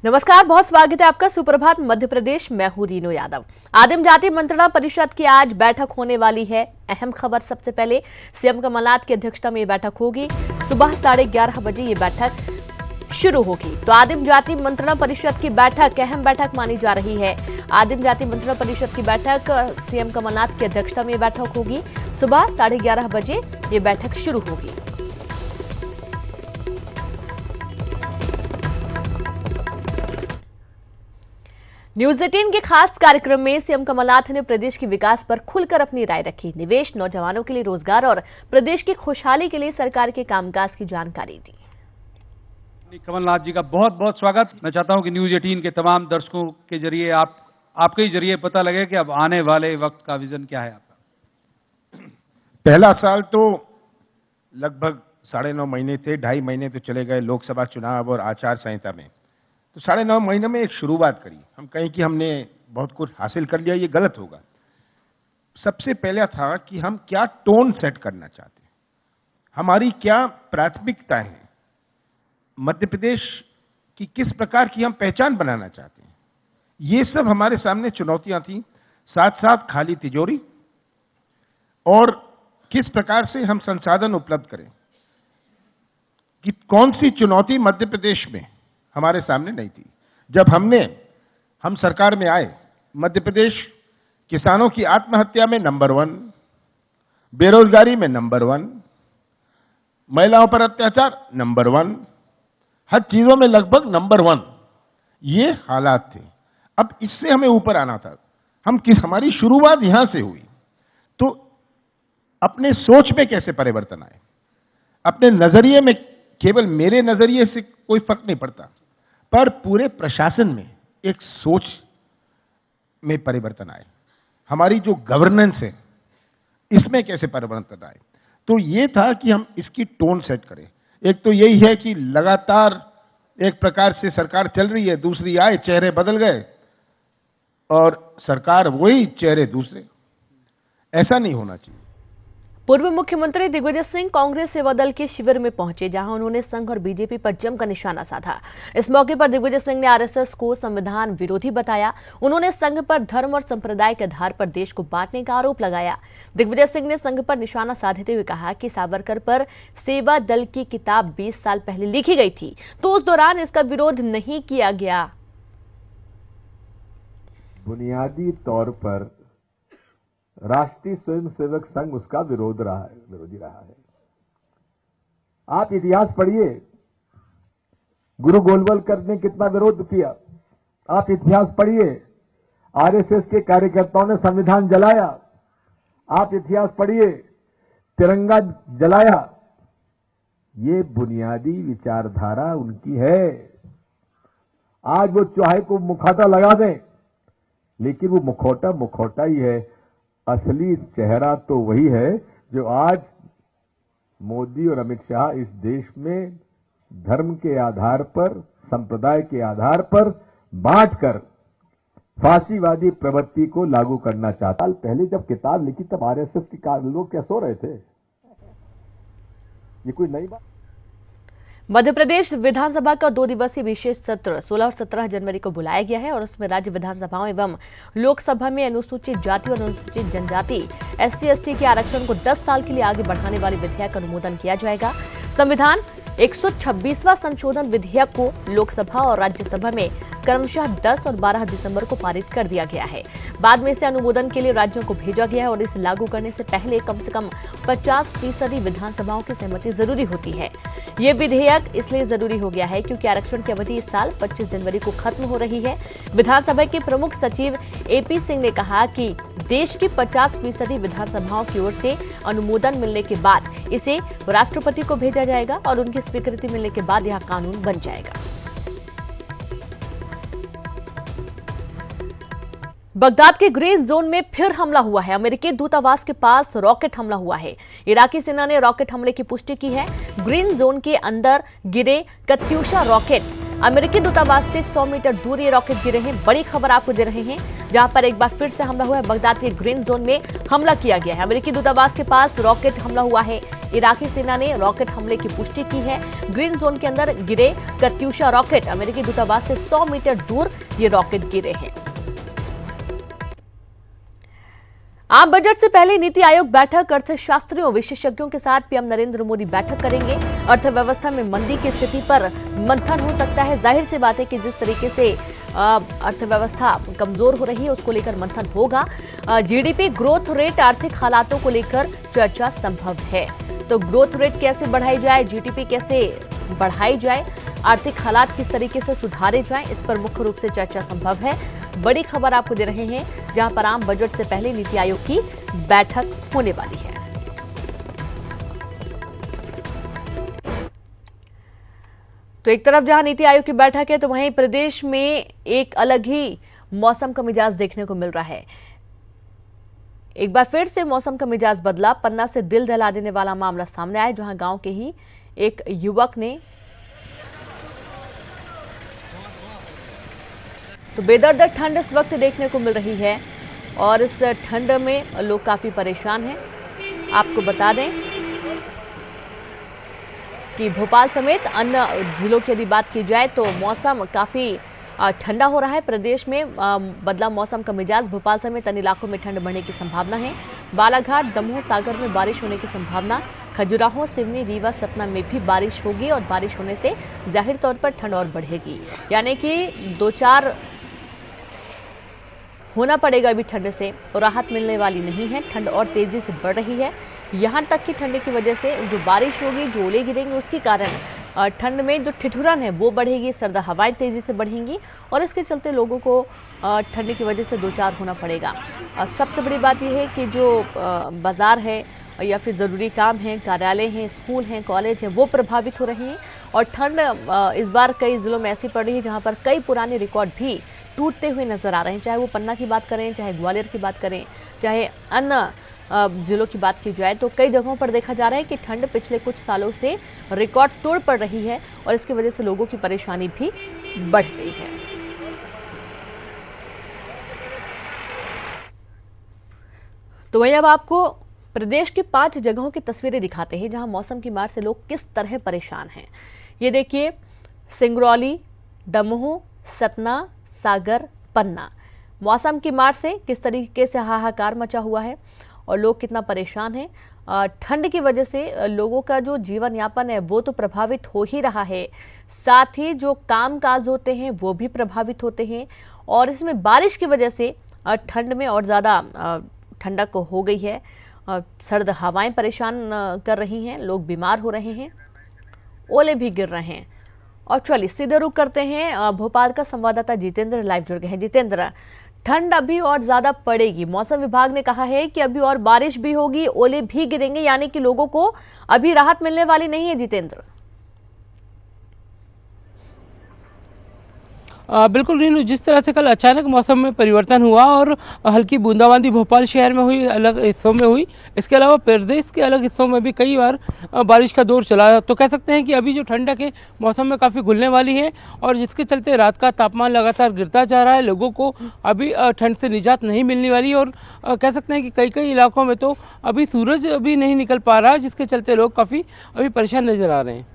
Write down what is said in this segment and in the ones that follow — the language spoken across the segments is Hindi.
नमस्कार, बहुत स्वागत है आपका सुप्रभात मध्य प्रदेश। मैं हूं रीनो यादव। आदिम जाति मंत्रणा परिषद की आज बैठक होने वाली है। अहम खबर सबसे पहले सीएम कमलनाथ की अध्यक्षता में ये बैठक होगी। सुबह 11:30 बजे ये बैठक शुरू होगी। तो आदिम जाति मंत्रणा परिषद की बैठक अहम बैठक मानी जा रही है। आदिम जाति मंत्रणा परिषद की बैठक सीएम कमलनाथ की अध्यक्षता में बैठक होगी। सुबह 11:30 बजे ये बैठक शुरू होगी। न्यूज 18 के खास कार्यक्रम में सीएम कमलनाथ ने प्रदेश के विकास पर खुलकर अपनी राय रखी। निवेश, नौजवानों के लिए रोजगार और प्रदेश की खुशहाली के लिए सरकार के कामकाज की जानकारी दी। कमलनाथ जी का बहुत बहुत स्वागत। मैं चाहता हूं कि न्यूज 18 के तमाम दर्शकों के जरिए आपके ही जरिए पता लगे कि अब आने वाले वक्त का विजन क्या है आपका। पहला साल तो लगभग 9.5 महीने थे, 2.5 महीने तो चले गए लोकसभा चुनाव और आचार संहिता में। तो 9.5 महीने में एक शुरुआत करी। हम कहें कि हमने बहुत कुछ हासिल कर लिया, ये गलत होगा। सबसे पहला था कि हम क्या टोन सेट करना चाहते हैं, हमारी क्या प्राथमिकताएं हैं, मध्य प्रदेश की किस प्रकार की हम पहचान बनाना चाहते हैं, ये सब हमारे सामने चुनौतियां थी। साथ साथ खाली तिजोरी और किस प्रकार से हम संसाधन उपलब्ध करें, कि कौन सी चुनौती मध्य प्रदेश में हमारे सामने नहीं थी। जब हम सरकार में आए, मध्य प्रदेश किसानों की आत्महत्या में नंबर 1, बेरोजगारी में नंबर 1, महिलाओं पर अत्याचार नंबर 1, हर चीजों में लगभग नंबर 1, ये हालात थे। अब इससे हमें ऊपर आना था। हमारी शुरुआत यहां से हुई। तो अपने सोच में कैसे परिवर्तन आए, अपने नजरिए में, केवल मेरे नजरिए से कोई फर्क नहीं पड़ता, पर पूरे प्रशासन में एक सोच में परिवर्तन आए। हमारी जो गवर्नेंस है इसमें कैसे परिवर्तन आए। तो ये था कि हम इसकी टोन सेट करें। एक तो यही है कि लगातार एक प्रकार से सरकार चल रही है, दूसरी आए, चेहरे बदल गए और सरकार वही, चेहरे दूसरे। ऐसा नहीं होना चाहिए। पूर्व मुख्यमंत्री दिग्विजय सिंह कांग्रेस सेवा दल के शिविर में पहुंचे, जहां उन्होंने संघ और बीजेपी पर जमकर निशाना साधा। इस मौके पर दिग्विजय सिंह ने आरएसएस को संविधान विरोधी बताया। उन्होंने संघ पर धर्म और संप्रदाय के आधार पर देश को बांटने का आरोप लगाया। दिग्विजय सिंह ने संघ पर निशाना साधते हुए कहा कि सावरकर पर सेवा दल की किताब 20 साल पहले लिखी गई थी, तो उस दौरान इसका विरोध नहीं किया गया। बुनियादी तौर पर राष्ट्रीय स्वयंसेवक संघ उसका विरोधी रहा है। आप इतिहास पढ़िए, गुरु गोलवलकर ने कितना विरोध किया। आप इतिहास पढ़िए, आरएसएस के कार्यकर्ताओं ने संविधान जलाया। आप इतिहास पढ़िए, तिरंगा जलाया। ये बुनियादी विचारधारा उनकी है। आज वो चाहे को मुखौटा लगा दें, लेकिन वो मुखौटा ही है। असली चेहरा तो वही है जो आज मोदी और अमित शाह इस देश में धर्म के आधार पर, संप्रदाय के आधार पर बांटकर फांसीवादी प्रवृत्ति को लागू करना चाहता। पहले जब किताब लिखी तब आरएसएस के लोग क्या सो रहे थे? ये कोई नई बात। मध्य प्रदेश विधानसभा का 2 दिवसीय विशेष सत्र 16 और 17 जनवरी को बुलाया गया है और उसमें राज्य विधानसभाओं एवं लोकसभा में अनुसूचित जाति और अनुसूचित जनजाति SC/ST के आरक्षण को 10 साल के लिए आगे बढ़ाने वाले विधेयक का अनुमोदन किया जाएगा। संविधान 126वां संशोधन विधेयक को लोकसभा और राज्यसभा में क्रमशः 10 और 12 दिसंबर को पारित कर दिया गया है। बाद में इसे अनुमोदन के लिए राज्यों को भेजा गया है और इसे लागू करने से पहले कम से कम 50% विधानसभाओं की सहमति जरूरी होती है। ये विधेयक इसलिए जरूरी हो गया है क्योंकि आरक्षण की अवधि इस साल 25 जनवरी को खत्म हो रही है। विधानसभा के प्रमुख सचिव AP सिंह ने कहा कि देश की 50% विधानसभाओं की ओर से अनुमोदन मिलने के बाद इसे राष्ट्रपति को भेजा जाएगा और उनकी स्वीकृति मिलने के बाद यह कानून बन जाएगा। बगदाद के ग्रीन जोन में फिर हमला हुआ है। अमेरिकी दूतावास के पास रॉकेट हमला हुआ है। इराकी सेना ने रॉकेट हमले की पुष्टि की है। ग्रीन जोन के अंदर गिरे कत्यूशा रॉकेट अमेरिकी दूतावास से 100 मीटर दूर ये रॉकेट गिरे हैं। बड़ी खबर आपको दे रहे हैं, जहां पर एक बार फिर से हमला हुआ है। बगदाद के ग्रीन जोन में हमला किया गया है। अमेरिकी दूतावास के पास रॉकेट हमला हुआ है। इराकी सेना ने रॉकेट हमले की पुष्टि की है। ग्रीन जोन के अंदर गिरे कत्यूशा रॉकेट, अमेरिकी दूतावास से 100 मीटर दूर ये रॉकेट गिरे हैं। आम बजट से पहले नीति आयोग बैठक, अर्थशास्त्रियों विशेषज्ञों के साथ पीएम नरेंद्र मोदी बैठक करेंगे। अर्थव्यवस्था में मंदी की स्थिति पर मंथन हो सकता है। जाहिर सी बात है कि जिस तरीके से अर्थव्यवस्था कमजोर हो रही है उसको लेकर मंथन होगा। जीडीपी ग्रोथ रेट, आर्थिक हालातों को लेकर चर्चा संभव है। तो ग्रोथ रेट कैसे बढ़ाई जाए, जीडीपी कैसे बढ़ाई जाए, आर्थिक हालात किस तरीके से सुधारे जाएं, इस पर मुख्य रूप से चर्चा संभव है। बड़ी खबर आपको दे रहे हैं, जहां पर आम बजट से पहले नीति आयोग की बैठक होने वाली है। तो एक तरफ जहां नीति आयोग की बैठक है, तो वहीं प्रदेश में एक अलग ही मौसम का मिजाज देखने को मिल रहा है। एक बार फिर से मौसम का मिजाज बदला। पन्ना से दिल दहला देने वाला मामला सामने आया, जहां गांव के ही एक युवक ने तो बेदर्द ठंड इस वक्त देखने को मिल रही है और इस ठंड में लोग काफी परेशान हैं। आपको बता दें कि भोपाल समेत अन्य जिलों की यदि बात की जाए तो मौसम काफी ठंडा हो रहा है। प्रदेश में बदला मौसम का मिजाज। भोपाल समेत अन्य इलाकों में ठंड बढ़ने की संभावना है। बालाघाट, दमोह, सागर में बारिश होने की संभावना। खजुराहो, सिवनी, रीवा, सतना में भी बारिश होगी और बारिश होने से जाहिर तौर पर ठंड और बढ़ेगी। यानी कि 2-4 होना पड़ेगा अभी ठंड से, और राहत मिलने वाली नहीं है। ठंड और तेजी से बढ़ रही है। यहाँ तक कि ठंड की वजह से जो बारिश होगी, जो ओले गिरेंगे, उसके कारण ठंड में जो ठिठुरन है वो बढ़ेगी। सर्द हवाएं तेजी से बढ़ेंगी और इसके चलते लोगों को ठंड की वजह से 2-4 होना पड़ेगा। सबसे बड़ी बात यह है कि जो बाजार है या फिर ज़रूरी काम है, कार्यालय हैं, स्कूल हैं, कॉलेज हैं, वो प्रभावित हो रहे हैं। और ठंड इस बार कई जिलों में ऐसी पड़ रही है जहाँ पर कई पुराने रिकॉर्ड भी टूटते हुए नजर आ रहे हैं। चाहे वो पन्ना की बात करें, चाहे ग्वालियर की बात करें, चाहे अन्य जिलों की बात की जाए, तो कई जगहों पर देखा जा रहा है कि ठंड पिछले कुछ सालों से रिकॉर्ड तोड़ पड़ रही है और इसकी वजह से लोगों की परेशानी भी बढ़ गई है। तो वहीं अब आपको प्रदेश की 5 जगहों की तस्वीरें दिखाते हैं जहां मौसम की मार से लोग किस तरह परेशान हैं। ये देखिए, सिंगरौली, दमोह, सतना, सागर, पन्ना। मौसम की मार से किस तरीके से हाहाकार मचा हुआ है और लोग कितना परेशान हैं। ठंड की वजह से लोगों का जो जीवन यापन है वो तो प्रभावित हो ही रहा है, साथ ही जो काम काज होते हैं वो भी प्रभावित होते हैं। और इसमें बारिश की वजह से ठंड में और ज़्यादा ठंडक हो गई है। सर्द हवाएं परेशान कर रही हैं, लोग बीमार हो रहे हैं, ओले भी गिर रहे हैं। और चलिए सीधे रुख करते हैं, भोपाल का संवाददाता जितेंद्र लाइव जुड़ गए हैं। जितेंद्र, ठंड अभी और ज्यादा पड़ेगी, मौसम विभाग ने कहा है कि अभी और बारिश भी होगी, ओले भी गिरेंगे, यानी कि लोगों को अभी राहत मिलने वाली नहीं है। जितेंद्र, बिल्कुल रीनू, जिस तरह से कल अचानक मौसम में परिवर्तन हुआ और हल्की बूंदाबांदी भोपाल शहर में हुई, अलग हिस्सों में हुई, इसके अलावा प्रदेश के अलग हिस्सों में भी कई बार बारिश का दौर चला, तो कह सकते हैं कि अभी जो ठंडक है मौसम में काफ़ी घुलने वाली है और जिसके चलते रात का तापमान लगातार गिरता जा रहा है। लोगों को अभी ठंड से निजात नहीं मिलने वाली और कह सकते हैं कि कई इलाकों में तो अभी सूरज अभी नहीं निकल पा रहा, जिसके चलते लोग काफ़ी अभी परेशान नज़र आ रहे हैं।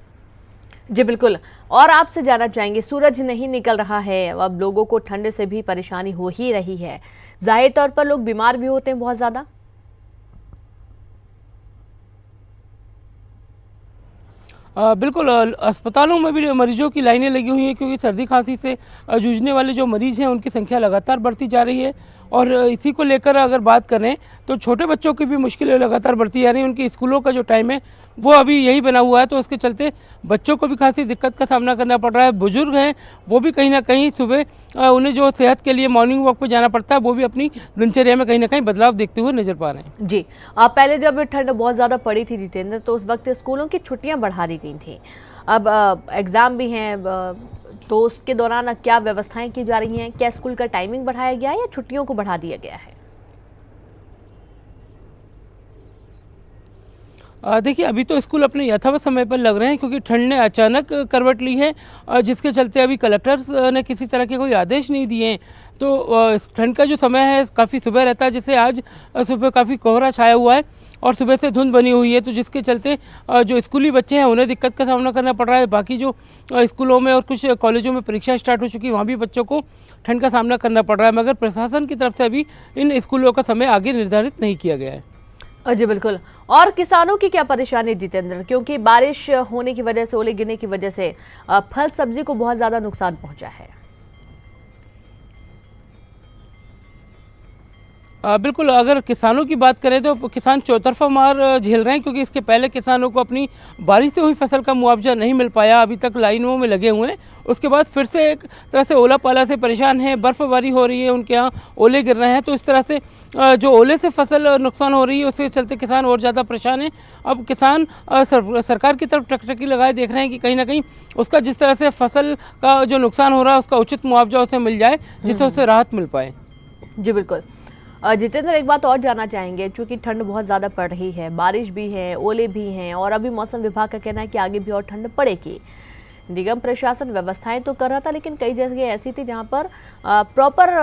जी बिल्कुल, और आपसे जानना चाहेंगे, सूरज नहीं निकल रहा है, अब लोगों को ठंड से भी परेशानी हो ही रही है, जाहिर तौर पर लोग बीमार भी होते हैं बहुत ज़्यादा। बिल्कुल, अस्पतालों में भी मरीजों की लाइनें लगी हुई हैं क्योंकि सर्दी खांसी से जूझने वाले जो मरीज़ हैं उनकी संख्या लगातार बढ़ती जा रही है। और इसी को लेकर अगर बात करें तो छोटे बच्चों की भी मुश्किलें लगातार बढ़ती जा रही हैं। उनकी स्कूलों का जो टाइम है वो अभी यही बना हुआ है, तो उसके चलते बच्चों को भी खासी दिक्कत का सामना करना पड़ रहा है। बुजुर्ग हैं वो भी कहीं ना कहीं सुबह उन्हें जो सेहत के लिए मॉर्निंग वॉक पर जाना पड़ता है वो भी अपनी दिनचर्या में कहीं ना कहीं बदलाव देखते हुए नजर पा रहे हैं। जी, आप पहले जब ठंड बहुत ज़्यादा पड़ी थी जितेंद्र, तो उस वक्त स्कूलों की छुट्टियां बढ़ा दी गई थी। अब एग्ज़ाम भी हैं, तो उसके दौरान क्या व्यवस्थाएं की जा रही हैं? क्या स्कूल का टाइमिंग बढ़ाया गया है या छुट्टियों को बढ़ा दिया गया है? देखिए, अभी तो स्कूल अपने यथावत समय पर लग रहे हैं क्योंकि ठंड ने अचानक करवट ली है, जिसके चलते अभी कलेक्टर ने किसी तरह के कोई आदेश नहीं दिए हैं। तो ठंड का जो समय है काफ़ी सुबह रहता है, जैसे आज सुबह काफ़ी कोहरा छाया हुआ है और सुबह से धुंध बनी हुई है, तो जिसके चलते जो स्कूली बच्चे हैं उन्हें दिक्कत का सामना करना पड़ रहा है। बाकी जो स्कूलों में और कुछ कॉलेजों में परीक्षा स्टार्ट हो चुकी है, वहाँ भी बच्चों को ठंड का सामना करना पड़ रहा है, मगर प्रशासन की तरफ से अभी इन स्कूलों का समय आगे निर्धारित नहीं किया गया है। जी बिल्कुल। और किसानों की क्या परेशानी जितेंद्र, क्योंकि बारिश होने की वजह से, ओले गिरने की वजह से फल सब्जी को बहुत ज्यादा नुकसान पहुंचा है। बिल्कुल, अगर किसानों की बात करें तो किसान चौतरफा मार झेल रहे हैं, क्योंकि इसके पहले किसानों को अपनी बारिश से हुई फसल का मुआवजा नहीं मिल पाया, अभी तक लाइनों में लगे हुए हैं। उसके बाद फिर से एक तरह से ओला पाला से परेशान हैं, बर्फबारी हो रही है, उनके यहाँ ओले गिर रहे हैं, तो इस तरह से जो ओले से फसल नुकसान हो रही है उसके चलते किसान और ज़्यादा परेशान हैं। अब किसान सरकार की तरफ टकटकी लगाए देख रहे हैं कि कहीं ना कहीं उसका जिस तरह से फसल का जो नुकसान हो रहा है उसका उचित मुआवजा उसे मिल जाए, जिससे उसे राहत मिल पाए। जी बिल्कुल। जितेंद्र, एक बात और जानना चाहेंगे, क्योंकि ठंड बहुत ज़्यादा पड़ रही है, बारिश भी है, ओले भी हैं, और अभी मौसम विभाग का कहना है कि आगे भी और ठंड पड़ेगी। निगम प्रशासन व्यवस्थाएं तो कर रहा था, लेकिन कई जगह ऐसी थी जहां पर प्रॉपर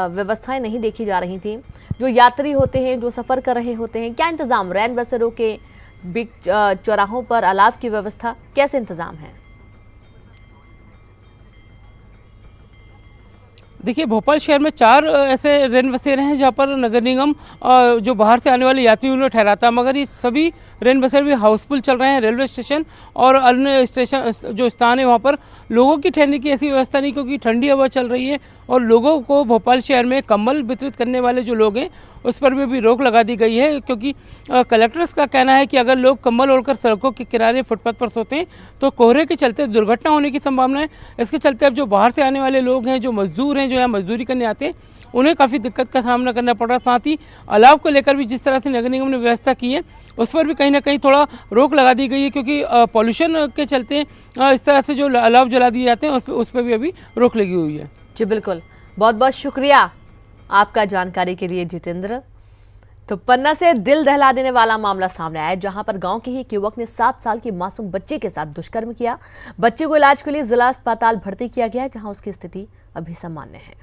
व्यवस्थाएं नहीं देखी जा रही थी। जो यात्री होते हैं, जो सफ़र कर रहे होते हैं, क्या इंतज़ाम, रैन बसेरों के बीच चौराहों पर अलाव की व्यवस्था, कैसे इंतज़ाम है? देखिए, भोपाल शहर में 4 ऐसे रेन बसेरे हैं जहाँ पर नगर निगम जो बाहर से आने वाले यात्रियों को ठहराता है, मगर ये सभी रेन बसेरे भी हाउसफुल चल रहे हैं। रेलवे स्टेशन और अन्य स्टेशन जो स्थान है वहाँ पर लोगों की ठहरने की ऐसी व्यवस्था नहीं, क्योंकि ठंडी हवा चल रही है और लोगों को भोपाल शहर में कंबल वितरित करने वाले जो लोग हैं उस पर भी रोक लगा दी गई है, क्योंकि कलेक्टर्स का कहना है कि अगर लोग कंबल ओढ़कर सड़कों के किनारे फुटपाथ पर सोते हैं तो कोहरे के चलते दुर्घटना होने की संभावना है। इसके चलते अब जो बाहर से आने वाले लोग हैं, जो मजदूर हैं, जो यहाँ मजदूरी करने आते हैं, उन्हें काफ़ी दिक्कत का सामना करना पड़ रहा है। साथ ही अलाव को लेकर भी जिस तरह से नगर निगम ने व्यवस्था की है उस पर भी कहीं ना कहीं थोड़ा रोक लगा दी गई है, क्योंकि पॉल्यूशन के चलते इस तरह से जो अलाव जला दिए जाते हैं उस पर भी अभी रोक लगी हुई है। जी बिल्कुल, बहुत बहुत शुक्रिया आपका जानकारी के लिए जितेंद्र। तो पन्ना से दिल दहला देने वाला मामला सामने आया, जहां पर गांव के ही एक युवक ने 7 साल की मासूम बच्चे के साथ दुष्कर्म किया। बच्चे को इलाज के लिए जिला अस्पताल भर्ती किया गया है, जहां उसकी स्थिति अभी सामान्य है।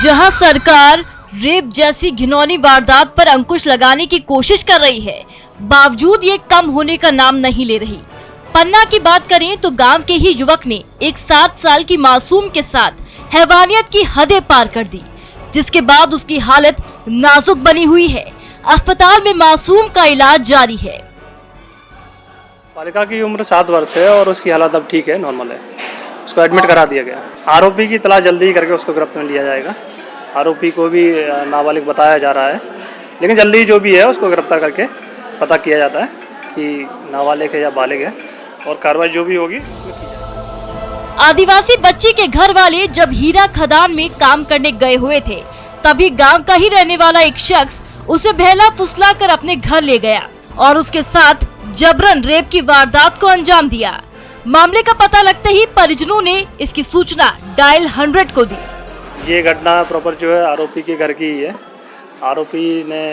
जहां सरकार रेप जैसी घिनौनी वारदात पर अंकुश लगाने की कोशिश कर रही है, बावजूद ये कम होने का नाम नहीं ले रही। पन्ना की बात करें तो गांव के ही युवक ने एक 7 साल की मासूम के साथ हैवानियत की हदें पार कर दी, जिसके बाद उसकी हालत नाजुक बनी हुई है। अस्पताल में मासूम का इलाज जारी है। बालिका की उम्र 7 वर्ष है और उसकी हालत अब ठीक है, नॉर्मल है। उसको एडमिट करा दिया गया। आरोपी की तलाश जल्दी ही करके उसको गिरफ्त में लिया जाएगा। आरोपी को भी नाबालिग बताया जा रहा है, लेकिन जल्दी जो भी है उसको गिरफ्तार करके पता किया जाता है कि नाबालिग है या बालिग है, और कार्रवाई जो भी होगी उसमें की जाएगी। आदिवासी बच्ची के घर वाले जब हीरा खदान में काम करने गए हुए थे, तभी गांव का ही रहने वाला एक शख्स उसे बहला फुसला कर अपने घर ले गया और उसके साथ जबरन रेप की वारदात को अंजाम दिया। मामले का पता लगते ही परिजनों ने इसकी सूचना डायल 100 को दी। ये घटना प्रॉपर जो है आरोपी के घर की ही है। आरोपी ने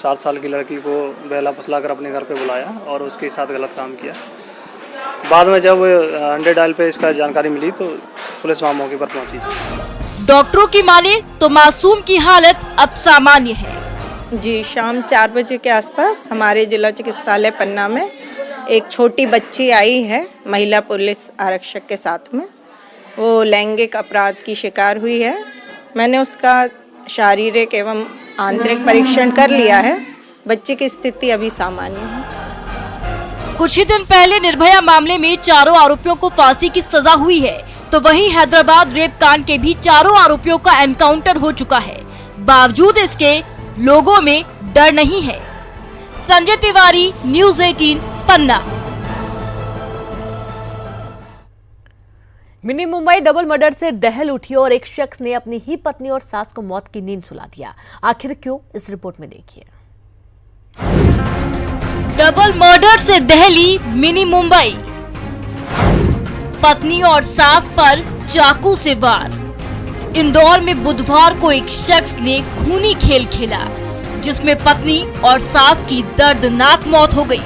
7 साल की लड़की को बहला फुसला कर अपने घर पे बुलाया और उसके साथ गलत काम किया। बाद में जब 100 डायल पे इसका जानकारी मिली तो पुलिस वहाँ मौके पर पहुंची। डॉक्टरों की माने तो मासूम की हालत अब सामान्य है। जी, शाम 4 बजे के आसपास हमारे जिला चिकित्सालय पन्ना में एक छोटी बच्ची आई है महिला पुलिस आरक्षक के साथ में। वो लैंगिक अपराध की शिकार हुई है। मैंने उसका शारीरिक एवं आंतरिक परीक्षण कर लिया है। बच्ची की स्थिति अभी सामान्य है। कुछ ही दिन पहले निर्भया मामले में 4 आरोपियों को फांसी की सजा हुई है, तो वहीं हैदराबाद रेप कांड के भी 4 आरोपियों का एनकाउंटर हो चुका है। बावजूद इसके लोगों में डर नहीं है। संजय तिवारी, न्यूज़ 18, पन्ना। मिनी मुंबई डबल मर्डर से दहल उठी और एक शख्स ने अपनी ही पत्नी और सास को मौत की नींद सुला दिया। आखिर क्यों, इस रिपोर्ट में देखिए। डबल मर्डर से दहली मिनी मुंबई। पत्नी और सास पर चाकू से वार। इंदौर में बुधवार को एक शख्स ने खूनी खेल खेला, जिसमें पत्नी और सास की दर्दनाक मौत हो गई।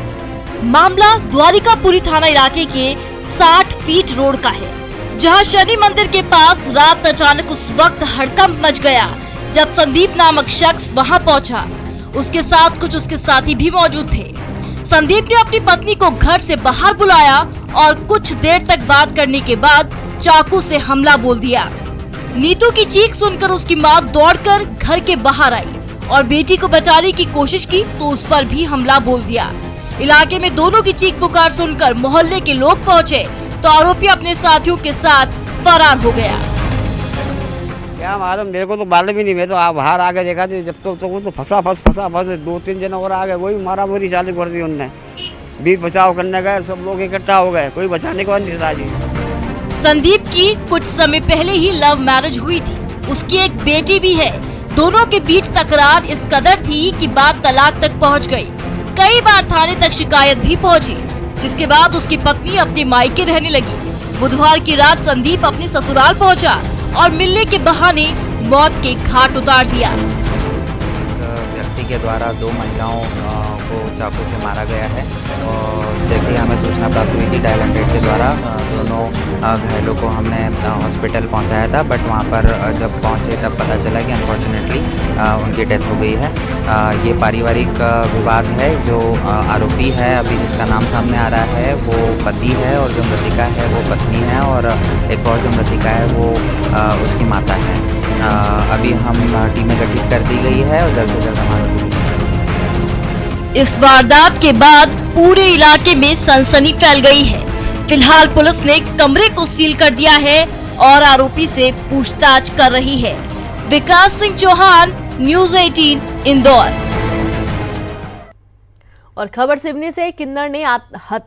मामला द्वारिकापुरी थाना इलाके के 60 फीट रोड का है, जहां शनि मंदिर के पास रात अचानक उस वक्त हड़कंप मच गया जब संदीप नामक शख्स वहां पहुंचा। उसके साथ कुछ उसके साथी भी मौजूद थे। संदीप ने अपनी पत्नी को घर से बाहर बुलाया और कुछ देर तक बात करने के बाद चाकू से हमला बोल दिया। नीतू की चीख सुनकर उसकी मां दौड़कर घर के बाहर आई और बेटी को बचाने की कोशिश की तो उस पर भी हमला बोल दिया। इलाके में दोनों की चीख पुकार सुनकर मोहल्ले के लोग पहुंचे तो आरोपी अपने साथियों के साथ फरार हो गया। क्या मालूम, मेरे को तो मालूम ही नहीं। मैं तो बाहर आके देखा था, जब तो फंसा फंस 2-3 जन और आ गए, वही मारा मारी चालू कर दी उनने। भी बचाव करने गए, सब लोग इकट्ठा हो गए, कोई बचाने को नहीं था जी। संदीप की कुछ समय पहले ही लव मैरिज हुई थी, उसकी एक बेटी भी है। दोनों के बीच तकरार इस कदर थी कि बात तलाक तक पहुंच गई। कई बार थाने तक शिकायत भी पहुंची, जिसके बाद उसकी पत्नी अपने मायके रहने लगी। बुधवार की रात संदीप अपने ससुराल पहुंचा और मिलने के बहाने मौत के घाट उतार दिया। व्यक्ति के द्वारा 2 महिलाओं को चाकू से मारा गया है और जैसे ही हमें सूचना प्राप्त हुई थी, डायल 100 के द्वारा दोनों घायलों को हमने हॉस्पिटल पहुंचाया था। बट वहां पर जब पहुंचे तब पता चला कि अनफॉर्चुनेटली उनकी डेथ हो गई है। ये पारिवारिक विवाद है। जो आरोपी है अभी जिसका नाम सामने आ रहा है वो पति है और जो मृतिका है वो पत्नी है और एक और जो मृतिका है वो उसकी माता है। अभी हम टीमें गठित कर दी गई है और जल्द से जल्द हमारा इस वारदात के बाद पूरे इलाके में सनसनी फैल गई है। फिलहाल पुलिस ने कमरे को सील कर दिया है और आरोपी से पूछताछ कर रही है। विकास सिंह चौहान, न्यूज़ 18 इंदौर। और खबर सिवनी से किन्नर ने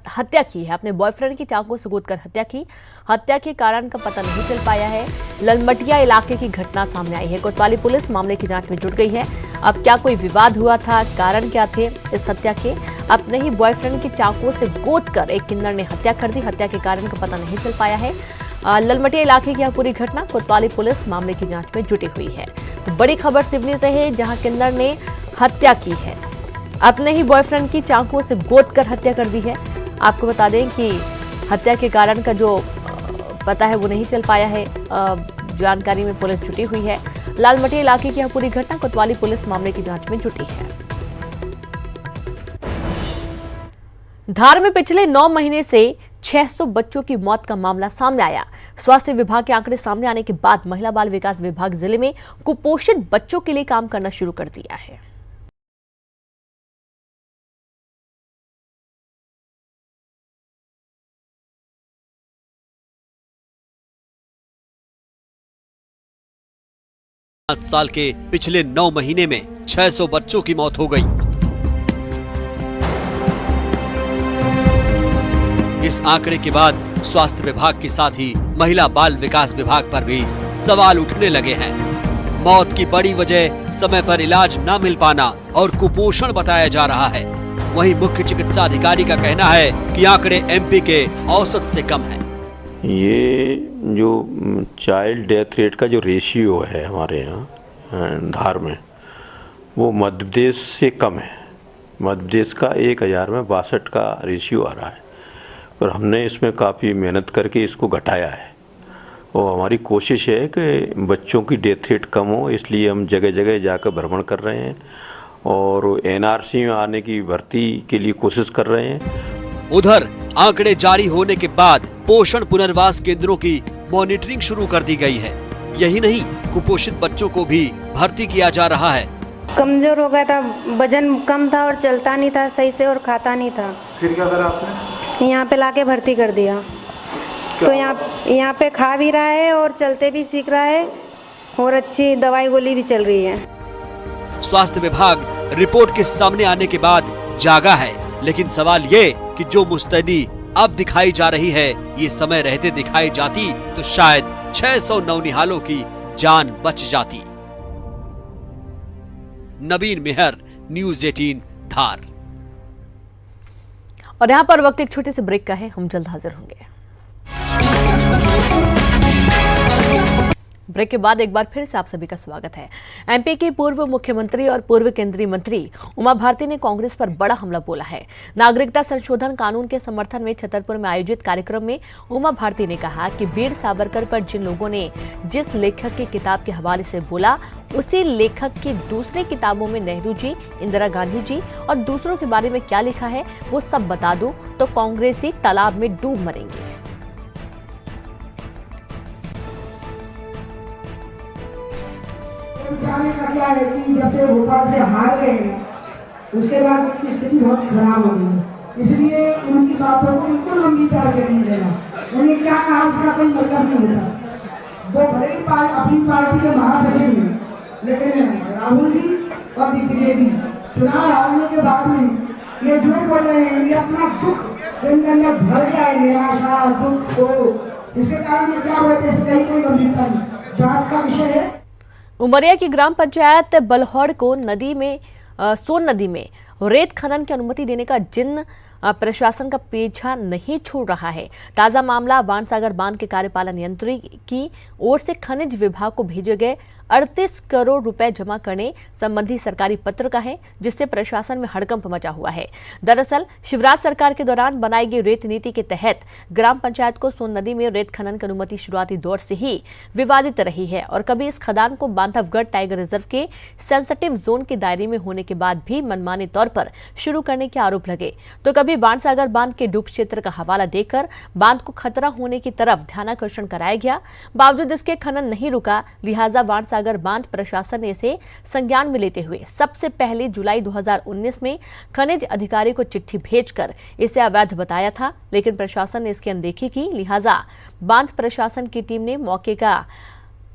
हत्या की है। अपने बॉयफ्रेंड की चाकू से गोदकर हत्या की। हत्या के कारण का पता नहीं चल पाया है। ललमटिया इलाके की घटना सामने आई है। कोतवाली पुलिस मामले की जांच में जुट गई है। अब क्या कोई विवाद हुआ था, कारण क्या थे इस हत्या के? अपने ही बॉयफ्रेंड की चाकू से गोदकर एक किन्नर ने हत्या कर दी। हत्या के कारण का पता नहीं चल पाया है। ललमटिया इलाके की यह पूरी घटना, कोतवाली पुलिस मामले की जांच में जुटी हुई है। तो बड़ी खबर सिवनी से है, जहां किन्नर ने हत्या की है। अपने ही बॉयफ्रेंड की चाकू से गोदकर हत्या कर दी है। आपको बता दें कि हत्या के कारण का जो पता है वो नहीं चल पाया है। जानकारी में पुलिस जुटी हुई है। लालमटिया इलाके की यह पूरी घटना, कोतवाली पुलिस मामले की जांच में जुटी है। धार में पिछले 9 महीने से 600 बच्चों की मौत का मामला सामने आया। स्वास्थ्य विभाग के आंकड़े सामने आने के बाद महिला बाल विकास विभाग जिले में कुपोषित बच्चों के लिए काम करना शुरू कर दिया है। साल के पिछले 9 महीने में 600 बच्चों की मौत हो गई। इस आंकड़े के बाद स्वास्थ्य विभाग के साथ ही महिला बाल विकास विभाग पर भी सवाल उठने लगे हैं। मौत की बड़ी वजह समय पर इलाज न मिल पाना और कुपोषण बताया जा रहा है। वहीं मुख्य चिकित्सा अधिकारी का कहना है कि आंकड़े एमपी के औसत से कम है। ये जो चाइल्ड डेथ रेट का जो रेशियो है हमारे यहाँ धार में, वो मध्य प्रदेश से कम है। मध्य प्रदेश का 1000 में 62 का रेशियो आ रहा है और हमने इसमें काफ़ी मेहनत करके इसको घटाया है। और हमारी कोशिश है कि बच्चों की डेथ रेट कम हो, इसलिए हम जगह जगह जाकर भ्रमण कर रहे हैं और एनआरसी में आने की भर्ती के लिए कोशिश कर रहे हैं। उधर आंकड़े जारी होने के बाद पोषण पुनर्वास केंद्रों की मॉनिटरिंग शुरू कर दी गई है। यही नहीं, कुपोषित बच्चों को भी भर्ती किया जा रहा है। कमजोर हो गया था, वजन कम था और चलता नहीं था सही से और खाता नहीं था। फिर क्या करा आपने? यहाँ पे लाके भर्ती कर दिया। तो यहाँ पे खा भी रहा है और चलते भी सीख रहा है और अच्छी दवाई गोली भी चल रही है। स्वास्थ्य विभाग रिपोर्ट के सामने आने के बाद जागा है, लेकिन सवाल ये कि जो मुस्तैदी अब दिखाई जा रही है, ये समय रहते दिखाई जाती तो शायद 600 नौनिहालों की जान बच जाती। नवीन मेहर, न्यूज़ 18 धार। और यहाँ पर वक्त एक छोटे से ब्रेक का है, हम जल्द हाजिर होंगे। ब्रेक के बाद एक बार फिर से आप सभी का स्वागत है। एमपी की पूर्व मुख्यमंत्री और पूर्व केंद्रीय मंत्री उमा भारती ने कांग्रेस पर बड़ा हमला बोला है। नागरिकता संशोधन कानून के समर्थन में छतरपुर में आयोजित कार्यक्रम में उमा भारती ने कहा कि वीर सावरकर पर जिन लोगों ने जिस लेखक की किताब के हवाले से बोला, उसी लेखक की दूसरी किताबों में नेहरू जी, इंदिरा गांधी जी और दूसरों के बारे में क्या लिखा है वो सब बता दूं तो कांग्रेसी तालाब में डूब मरेंगे। जाने का क्या है कि जब से भोपाल से हार गए उसके बाद उनकी स्थिति बहुत खराब हो गई, इसलिए उनकी बातों को बिल्कुल गंभीरता से नहीं लेना। उन्हें क्या कहा उसका कोई मतलब नहीं होता। वो भले ही अपनी पार्टी के महासचिव हैं, लेकिन राहुल जी और दिग्विजय जी चुनाव हारने के बाद में ये झूठ बोल रहे हैं, ये अपना दुख जिनके अंदर भर जाए, निराशा दुख को, इसके कारण ये क्या बोलते हैं, इसकी कोई गंभीरता नहीं। जांच का विषय है। उमरिया की ग्राम पंचायत बलहौड़ को सोन नदी में रेत खनन की अनुमति देने का जिन प्रशासन का पीछा नहीं छोड़ रहा है। ताजा मामला वानसागर बांध के कार्यपालन यंत्री की ओर से खनिज विभाग को भेजे गए 38 करोड़ रुपए जमा करने संबंधी सरकारी पत्र का है, जिससे प्रशासन में हड़कंप मचा हुआ है। दरअसल शिवराज सरकार के दौरान बनाई गई रेत नीति के तहत ग्राम पंचायत को सोन नदी में रेत खनन की अनुमति शुरुआती दौर से ही विवादित रही है और कभी इस खदान को बांधवगढ़ टाइगर रिजर्व के सेंसिटिव जोन के दायरे में होने के बाद भी मनमाने तौर पर शुरू करने के आरोप लगे, तो कभी वानसागर बांध के डूब क्षेत्र का हवाला देकर बांध को खतरा होने की तरफ ध्यानाकर्षण कराया गया। बावजूद इसके खनन नहीं रुका, लिहाजा वानसागर बांध प्रशासन ने इसे संज्ञान में लेते हुए सबसे पहले जुलाई 2019 में खनिज अधिकारी को चिट्ठी भेजकर इसे अवैध बताया था, लेकिन प्रशासन ने इसकी अनदेखी की। लिहाजा बांध प्रशासन की टीम ने मौके का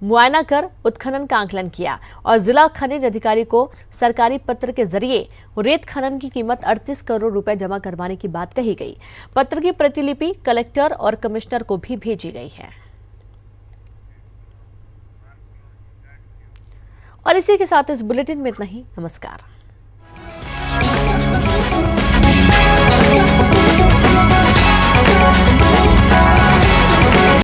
मुआयना कर उत्खनन का आंकलन किया और जिला खनिज अधिकारी को सरकारी पत्र के जरिए रेत खनन की कीमत 38 करोड़ रुपए जमा करवाने की बात कही गई। पत्र की प्रतिलिपि कलेक्टर और कमिश्नर को भी भेजी गई है। और इसी के साथ इस बुलेटिन में इतना ही। नमस्कार।